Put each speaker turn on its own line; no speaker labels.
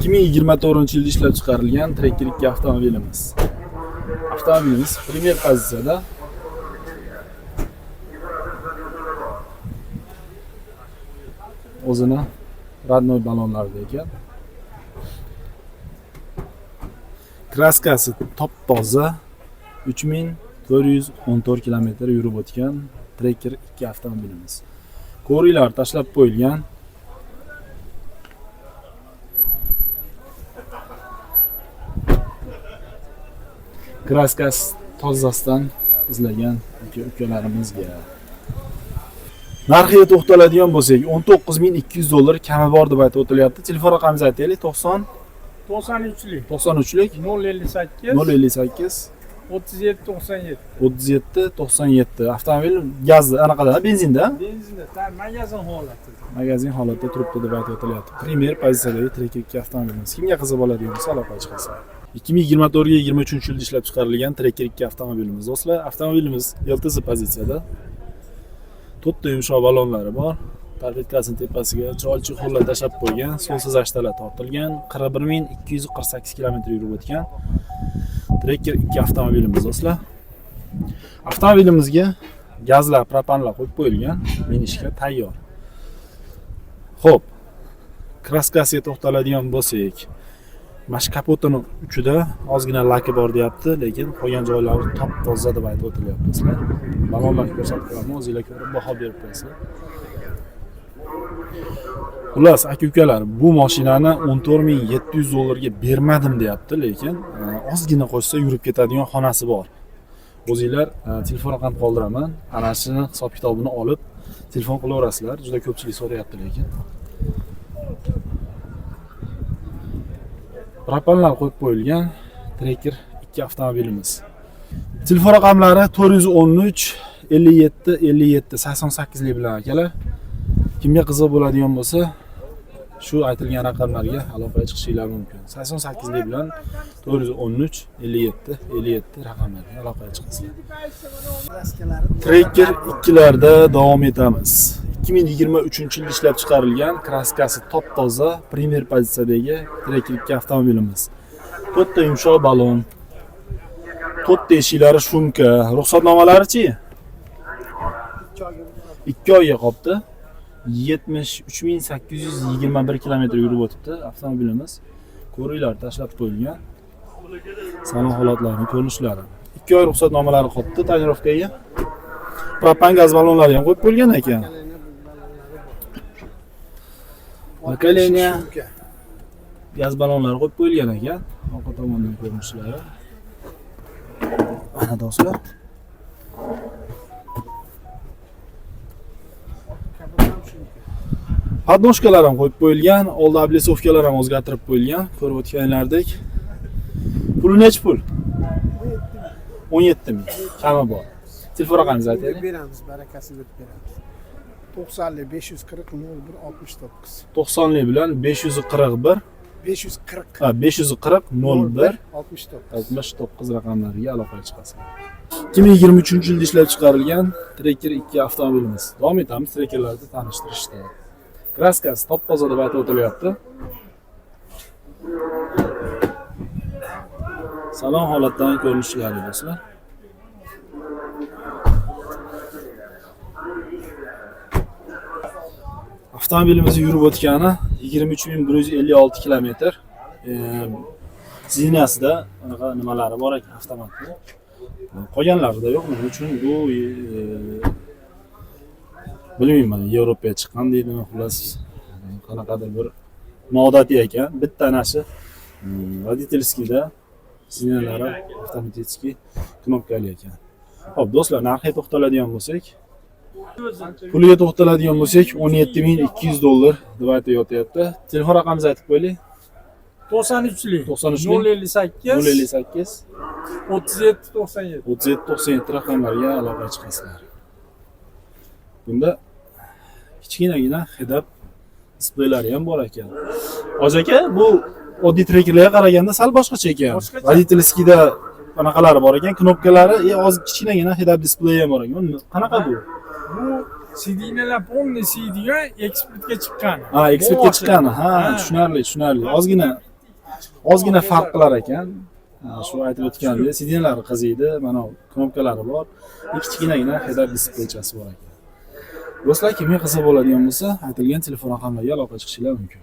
2024-yilda ishlab chiqarilgan Tracker 2 avtomobilimiz. Avtomobilimiz primer pozitsiyada. O'zini radnoy balonlarida ekan. Kraskasi top-toza 3414 km yurib o'tgan Tracker 2 avtomobilimiz. Ko'ringlar tashlab qo'yilgan. Kraskasi tozasidan izlagan ukalarimizga. Narxiga to'xtaladigan bo'lsak, $19,200 kami bor deb aytib o'tilyapti. Telefon raqamingizni aytaylik.
93lik
93lik
058
058
37 97
37 97. Avtomobil gazda, anaqada, benzinda.
Benzinda, magazin holati.
Magazin holatda turibdi deb aytib o'tilyapti. Primer pozitsiyadagi Tracker 2 avtomobilimiz. Kimga qiziq bo'ladigan bo'lsa aloqaga chiqasiz. 2024-23 yilda ishlab chiqarilgan Tracker 2 avtomobilimiz. Do'stlar, avtomobilimiz LTZ pozitsiyada. To'rtta yumshoq balonlari bor. Tarbetkasining tepasiga chiroyli chexollar tashlab qo'ygan, suvsiz ashtalar tortilgan, 41248 km yurib o'tgan Tracker 2 avtomobilimiz do'stlar. Avtomobilimizga gazlar, propanlar qo'yib qo'yilgan, minishga tayyor. Xo'p, kraskasiga to'xtaladigan bo'lsak, mash kapotining uchida ozgina laki bor deyapti, lekin qolgan joylari top-toza deb aytib o'tilyapti do'stlar. Balonlarni ko'rsatib qo'yaman, o'zingizlar ko'rib baho berib qo'yasizlar. Xullas, aka-ukalar, bu mashinani $14,700 ga bermadim deyapti, lekin ozgina qo'shsa yurib ketadigan xonasi bor. O'zingizlar telefon raqamini qoldiraman, ana shuni hisob-kitobini olib telefon qilaverasizlar. Juda ko'pchilik so'rayapti lekin. Propanlar qo'yib qo'yilgan Tracker 2 avtomobilimiz. Telefon raqamlari 413 57 57 88 lik bilan akalar. Kimga qiziq bo'ladigan bo'lsa, shu aytilgan raqamlarga aloqaga chiqishingiz mumkin. 88 lik bilan 413 57 57 raqamlarga aloqaga chiqasizlar. Tracker 2larda davom etamiz. 2023-yilda ishlab chiqarilgan kraskasi top-toza primer pozitsiyadagi Tracker 2 avtomobilimiz. To'rtta yumshoq balon, to'rtta eshiklari shumka, ruxsatnomalari-chi? 2 oyga qoldi. 73,821 km yurib o'tibdi avtomobilimiz. Ko'ringlar tashlab qo'yilgan. Salon holatlarining ko'rinishlari. 2 oy ruxsatnomalari qoldi tonirovkaga. Propan gaz balonlari ham qo'yib qo'yilgan ekan. Bakaleniya gaz balonlari qo'yib qo'yilgan ekan. Orqa tomondan ko'rinishlari. Mana do'stlar. Podnoshkalar ham qo'yib qo'yilgan, oldi oblesovkalar ham o'zgartirib qo'yilgan, ko'rib o'tganlaridek. Puli necha pul? 17 ming. Kami bor. Telefon raqamingizni aytaylik.
Beramiz, barakasini beramiz. 90 540 01 69.
90 lik bilan 541
540
540 01
69.
69 raqamlariga aloqaga chiqasizlar. 2023-yilda ishlab chiqarilgan Tracker 2 avtomobilimiz. Davom etamiz Trackerlarni tanishtirishda. Kraskasi top-toza deb aytib o'tilyapti. Salon holatdan ko'rinishlari do'stlar. Avtomobilimiz yurib o'tgani 23,156 km. Zinasida anaqa nimalari bor ekan avtomatda. Qolganlarida yo'q. Nima uchun bu bilmayman, Yevropaga chiqqan deydimi, xullas qanaqadir bir noodatiy ekan. Bitta nashi voditelskida zinalari avtomatический knopkali ekan. Xo'p, do'stlar, narxiga to'xtaladigan bo'lsak, puliga to'xtaladigan bo'lsak, $17,200 deb aytib yotyapti. Telefon raqamingizni aytib qo'ying.
93lik
058
058 37 97
37 97 raqamlarga aloqaga chiqasizlar. Bunda kichkinagina head-up displaylari ham bor ekan. Hoji aka, bu oddiy Trackerlarga qaraganda sal boshqacha ekan. Voditelskida qanaqalari bor ekan, knopkalari, oz kichkinagina head-up display ham bor ekan. Qanaqa bu?
Bu CD'lar полный CD'ga eksportga chiqqan.
Ha, eksportga chiqqan. Ha, tushunarli. Ozgina ozgina farq qilar ekan. Shu aytib o'tgandek, sidinlari qiziydi, mana knopkalari bor. Kichkinagina head-up displeychasi bor ekan. Do'stlar, kimga qiziq bo'ladigan bo'lsa, aytilgan telefon raqamlarga aloqa chiqishingiz mumkin.